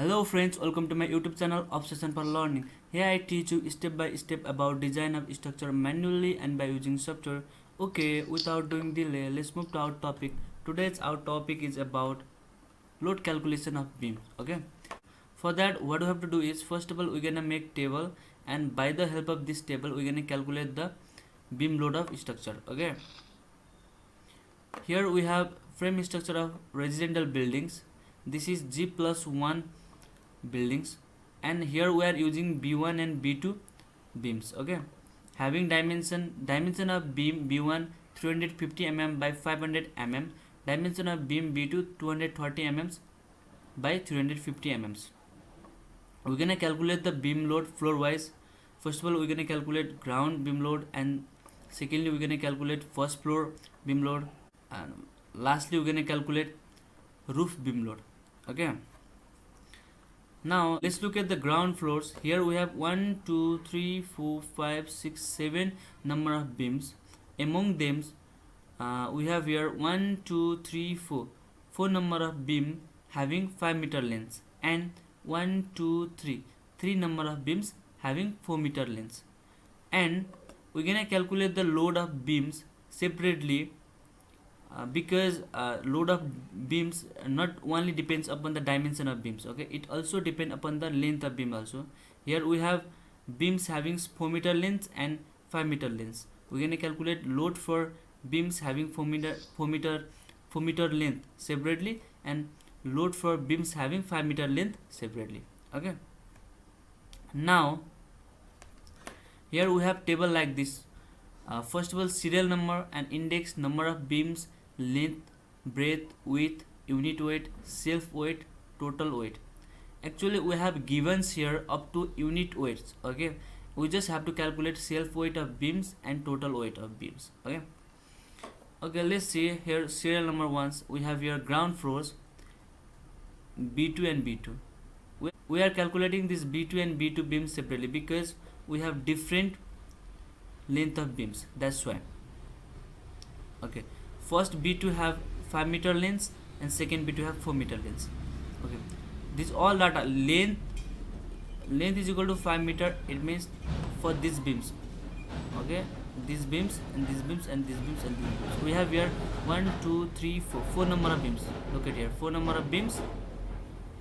Hello friends, welcome to my YouTube channel Obsession for Learning. Here I teach you step by step about design of structure manually and by using software. Okay, without doing delay, let's move to our topic. Today's our topic is about load calculation of beams. Okay, for that what we have to do is first of all we're gonna make table, and by the help of this table we're gonna calculate the beam load of structure. Okay, here we have frame structure of residential buildings. This is G+1 buildings, and here we are using B1 and B2 beams. Okay, having dimension of beam B1 350 mm by 500 mm, dimension of beam B2 230 mm by 350 mm. We're gonna calculate the beam load floor wise. First of all we're gonna calculate ground beam load, and secondly we're gonna calculate first floor beam load, and lastly we're gonna calculate roof beam load. Okay, now let's look at the ground floors. Here we have 1 2 3 4 5 6 7 number of beams. Among them we have here 1 2 3 4 number of beam having 5 meter lengths, and 1 2 3 number of beams having 4 meter lengths. And we're gonna calculate the load of beams separately, because load of beams not only depends upon the dimension of beams. Okay, it also depends upon the length of beam also. Here we have beams having 4 meter length and 5 meter length. We're going to calculate load for beams having 4 meter length separately, and load for beams having 5 meter length separately. Okay, now here we have table like this. First of all, serial number and index, number of beams, length, breadth, width, unit weight, self weight, total weight. Actually we have givens here up to unit weights. Okay, we just have to calculate self weight of beams and total weight of beams. Okay, let's see here. Serial number ones, we have here ground floors B2 and B2. We are calculating this B2 and B2 beams separately because we have different length of beams, that's why. Okay, first B2 have 5 meter lengths and second B2 have 4 meter lengths. Okay, this all data length is equal to 5 meter. It means for these beams, okay, these beams and these beams and these beams and these beams, we have here 1 2 3 4 number of beams. Look at here, 4 number of beams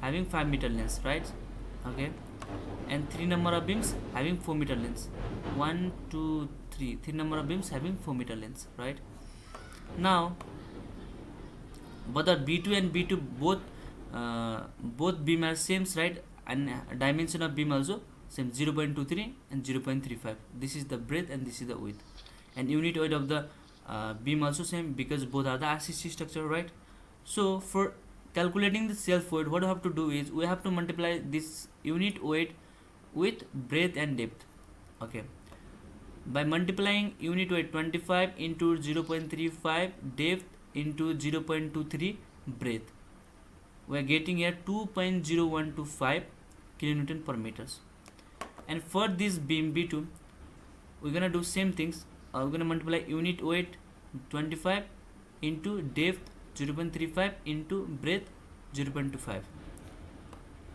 having 5 meter lengths, right? Okay, and 3 number of beams having 4 meter lengths. 1 2 3 number of beams having 4 meter lengths, right? Now but the B2 and B2 both beam are same, right? And dimension of beam also same, 0.23 and 0.35. this is the breadth and this is the width, and unit weight of the beam also same because both are the RCC structure, right? So for calculating the self weight, what we have to do is we have to multiply this unit weight with breadth and depth. Okay, by multiplying unit weight 25 into 0.35 depth into 0.23 breadth, we are getting here 2.0125 kilonewton per meters. And for this beam B2 we're gonna do same things. We're gonna multiply unit weight 25 into depth 0.35 into breadth 0.25.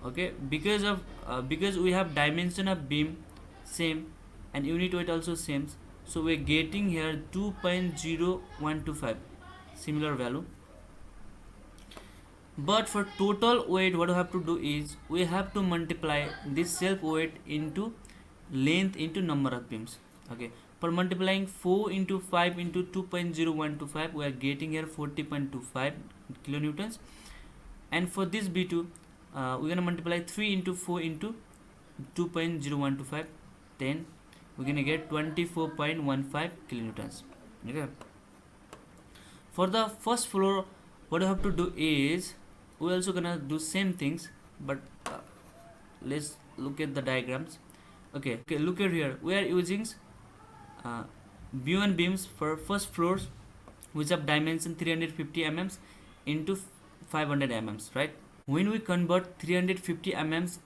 okay, because we have dimension of beam same and unit weight also same, so we're getting here 2.0125 similar value. But for total weight, what we have to do is we have to multiply this self weight into length into number of beams. Okay, for multiplying 4 into 5 into 2.0125, we are getting here 40.25 kilonewtons. And for this B2 we're gonna multiply 3 into 4 into 2.0125, 10, we're gonna get 24.15 kilonewtons. Okay, for the first floor, what you have to do is we're also gonna do same things, but let's look at the diagrams. Okay, look at here, we are using B1 beams for first floors which have dimension 350 mm into 500 mm, right? When we convert 350 mm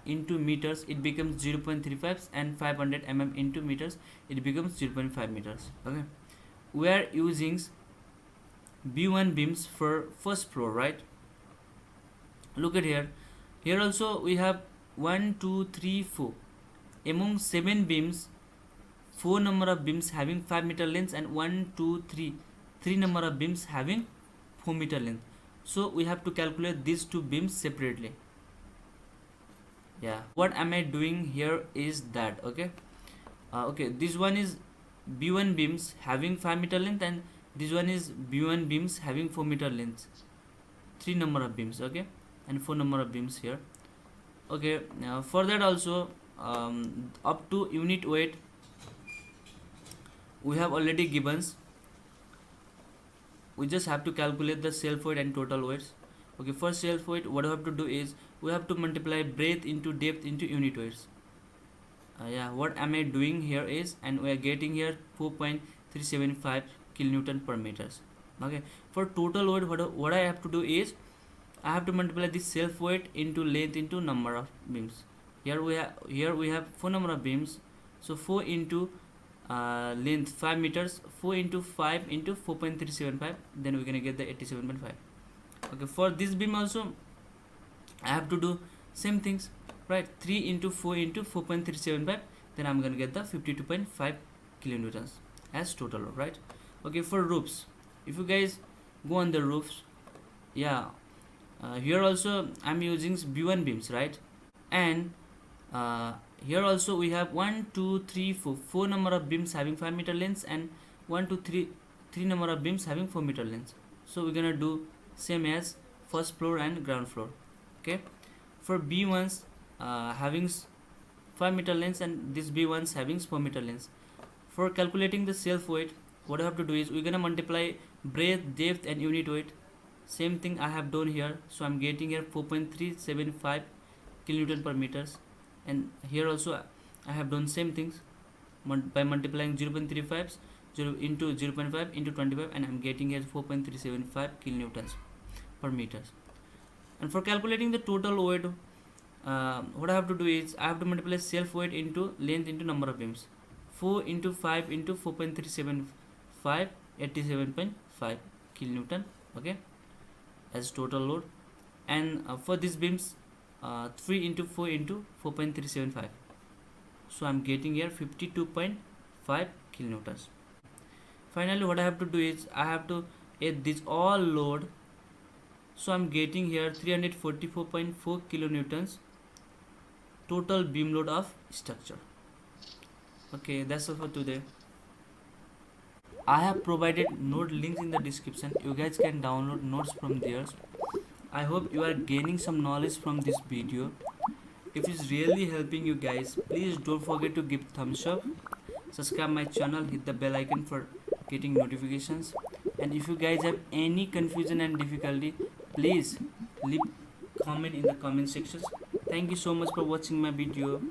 into meters, it becomes 0.35, and 500 mm into meters, it becomes 0.5 meters. Okay, we are using B1 beams for first floor, right? Look at here, Here also we have 1, 2, 3, 4. Among 7 beams, 4 number of beams having 5 meter length, and 1, 2, 3, 3 number of beams having 4 meter length. So we have to calculate these two beams separately. Yeah, what am I doing here is that, okay, this one is B1 beams having 5 meter length, and this one is B1 beams having 4 meter length. 3 number of beams, okay, and 4 number of beams here. Okay, for that also, up to unit weight we have already given. We just have to calculate the self weight and total weights. Okay, for self weight, what we have to do is we have to multiply breadth into depth into unit weights. Yeah, what am I doing here is, and we are getting here 4.375 kilonewton per meters. Okay, for total weight, what I have to do is I have to multiply this self weight into length into number of beams. Here we have 4 number of beams, so 4 into length 5 meters, 4 into 5 into 4.375, then we're gonna get the 87.5. Okay, for this beam also I have to do same things, right? 3 into 4 into 4.375, then I'm gonna get the 52.5 kilonewtons as total load, right? Okay, for roofs, if you guys go on the roofs, yeah, here also I'm using B1 beams, right? And here also we have 1, 2, 3, 4 number of beams having 5 meter lengths, and 1, 2, 3 number of beams having 4 meter lengths. So we're gonna do same as first floor and ground floor. Okay, for B1s having 5 meter lengths, and this B1s having 4 meter lengths. For calculating the self weight, what I have to do is we're gonna multiply breadth, depth, and unit weight. Same thing I have done here, so I'm getting here 4.375 kilonewton per meters, and here also I have done same things by multiplying 0.35 into 0.5 into 25, and I'm getting here 4.375 kilonewtons per meters. And for calculating the total weight, what I have to do is I have to multiply self weight into length into number of beams. 4 into 5 into 4.375, 87.5 kilonewton, okay, as total load. And for these beams, 3 into 4 into 4.375, so I'm getting here 52.5 kilonewtons. Finally, what I have to do is I have to add this all load, so I'm getting here 344.4 kilonewtons total beam load of structure. Okay, that's all for today. I have provided note links in the description. You guys can download notes from there. I hope you are gaining some knowledge from this video. If it's really helping you guys, please don't forget to give thumbs up, subscribe my channel, hit the bell icon for getting notifications. And if you guys have any confusion and difficulty, please leave comment in the comment section. Thank you so much for watching my video.